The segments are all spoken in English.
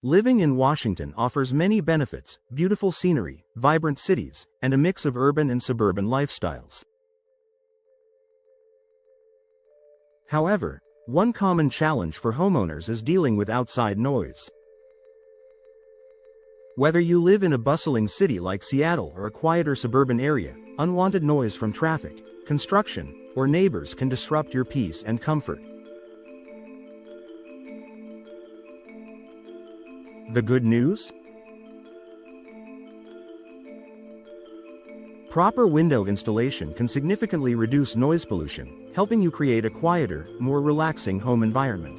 Living in Washington offers many benefits: beautiful scenery, vibrant cities, and a mix of urban and suburban lifestyles. However, one common challenge for homeowners is dealing with outside noise. Whether you live in a bustling city like Seattle or a quieter suburban area, unwanted noise from traffic, construction, or neighbors can disrupt your peace and comfort. The good news? Proper window installation can significantly reduce noise pollution, helping you create a quieter, more relaxing home environment.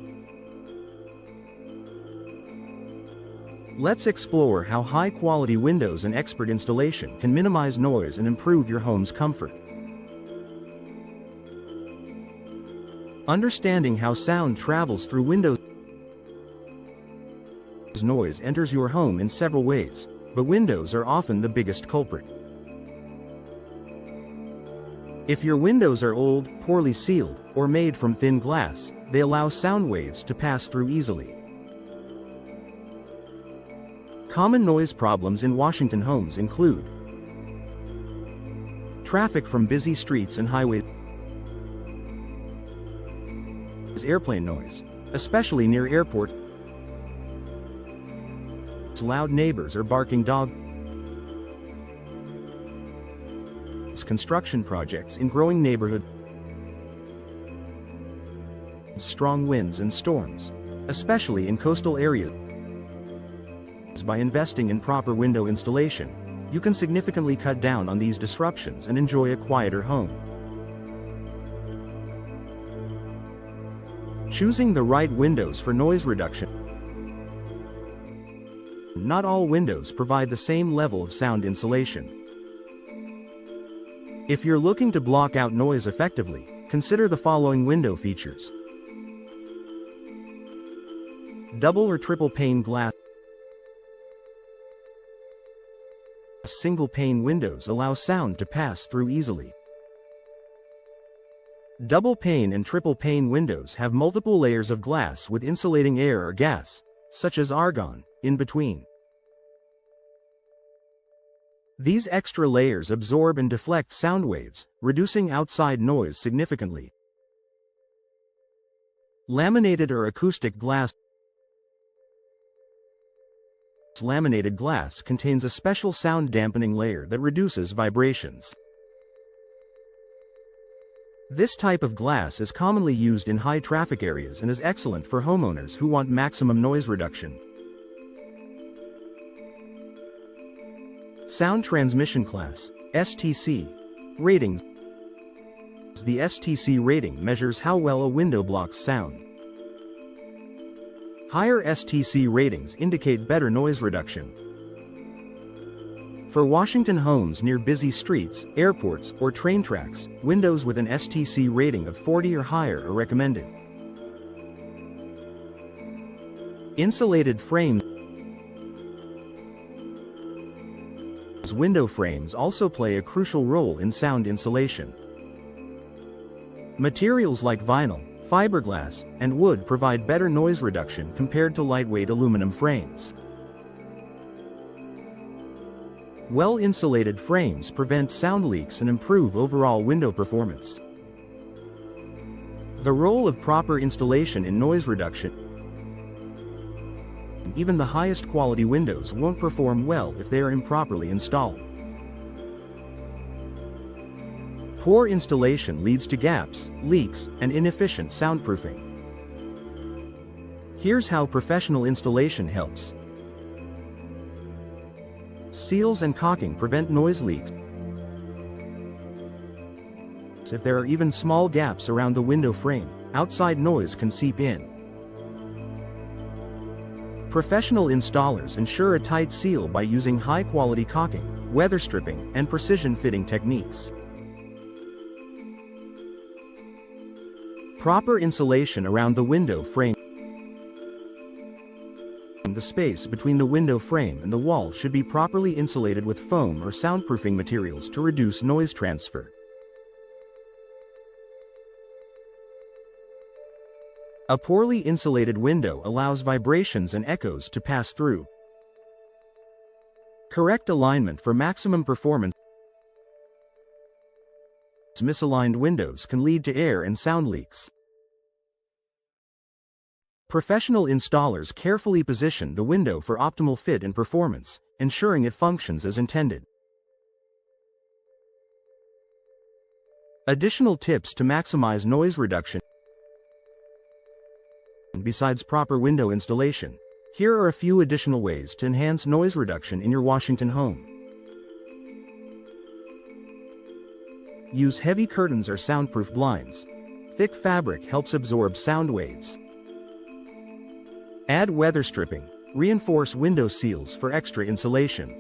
Let's explore how high-quality windows and expert installation can minimize noise and improve your home's comfort. Understanding how sound travels through windows. Noise enters your home in several ways, but windows are often the biggest culprit. If your windows are old, poorly sealed, or made from thin glass, they allow sound waves to pass through easily. Common noise problems in Washington homes include traffic from busy streets and highways, airplane noise, especially near airports, loud neighbors or barking dogs, construction projects in growing neighborhoods, strong winds and storms, especially in coastal areas. By investing in proper window installation, you can significantly cut down on these disruptions and enjoy a quieter home. Choosing the right windows for noise reduction. Not all windows provide the same level of sound insulation. If you're looking to block out noise effectively, consider the following window features. Double or triple pane glass. Single pane windows allow sound to pass through easily. Double pane and triple pane windows have multiple layers of glass with insulating air or gas, such as argon, in between. These extra layers absorb and deflect sound waves, reducing outside noise significantly. Laminated or acoustic glass. Laminated glass contains a special sound dampening layer that reduces vibrations. This type of glass is commonly used in high traffic areas and is excellent for homeowners who want maximum noise reduction. Sound Transmission Class, STC. Ratings. The STC rating measures how well a window blocks sound. Higher STC ratings indicate better noise reduction. For Washington homes near busy streets, airports, or train tracks, windows with an STC rating of 40 or higher are recommended. Insulated frames. Window frames also play a crucial role in sound insulation. Materials like vinyl, fiberglass, and wood provide better noise reduction compared to lightweight aluminum frames. Well-insulated frames prevent sound leaks and improve overall window performance. The role of proper installation in noise reduction. Even the highest quality windows won't perform well if they are improperly installed. Poor installation leads to gaps, leaks, and inefficient soundproofing. Here's how professional installation helps. Seals and caulking prevent noise leaks. If there are even small gaps around the window frame, outside noise can seep in. Professional installers ensure a tight seal by using high-quality caulking, weather stripping, and precision fitting techniques. Proper insulation around the window frame. The space between the window frame and the wall should be properly insulated with foam or soundproofing materials to reduce noise transfer. A poorly insulated window allows vibrations and echoes to pass through. Correct alignment for maximum performance. Misaligned windows can lead to air and sound leaks. Professional installers carefully position the window for optimal fit and performance, ensuring it functions as intended. Additional tips to maximize noise reduction. Besides proper window installation, here are a few additional ways to enhance noise reduction in your Washington home. Use heavy curtains or soundproof blinds. Thick fabric helps absorb sound waves. Add weather stripping. Reinforce window seals for extra insulation.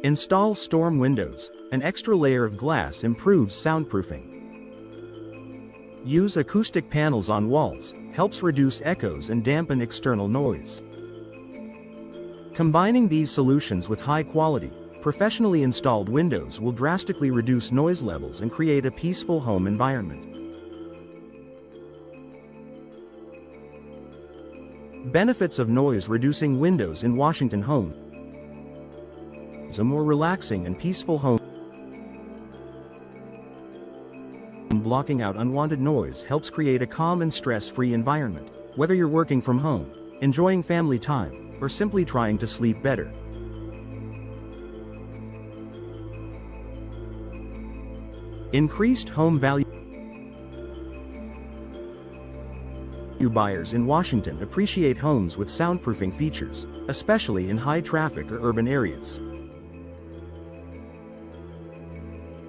Install storm windows. An extra layer of glass improves soundproofing. Use acoustic panels on walls. Helps reduce echoes and dampen external noise. Combining these solutions with high-quality, professionally installed windows will drastically reduce noise levels and create a peaceful home environment. Benefits of noise-reducing windows in Washington home. A more relaxing and peaceful home. Blocking out unwanted noise helps create a calm and stress-free environment, whether you're working from home, enjoying family time, or simply trying to sleep better. Increased home value. Buyers in Washington appreciate homes with soundproofing features, especially in high-traffic or urban areas.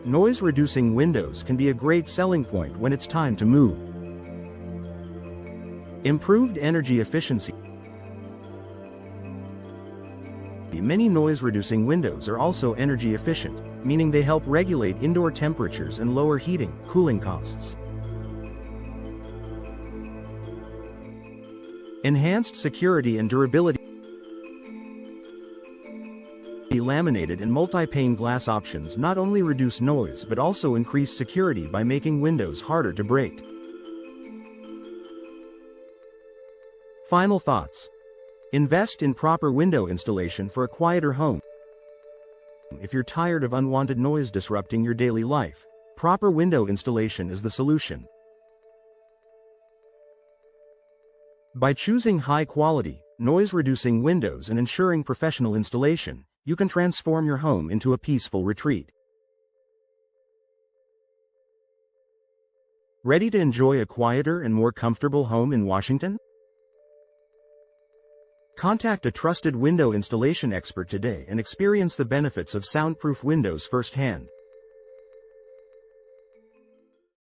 Noise-reducing windows can be a great selling point when it's time to move. Improved energy efficiency. Many noise-reducing windows are also energy efficient, meaning they help regulate indoor temperatures and lower heating, cooling costs. Enhanced security and durability. Laminated and multi-pane glass options not only reduce noise but also increase security by making windows harder to break. Final thoughts. Invest in proper window installation for a quieter home. If you're tired of unwanted noise disrupting your daily life, proper window installation is the solution. By choosing high-quality, noise-reducing windows and ensuring professional installation, you can transform your home into a peaceful retreat. Ready to enjoy a quieter and more comfortable home in Washington? Contact a trusted window installation expert today and experience the benefits of soundproof windows firsthand.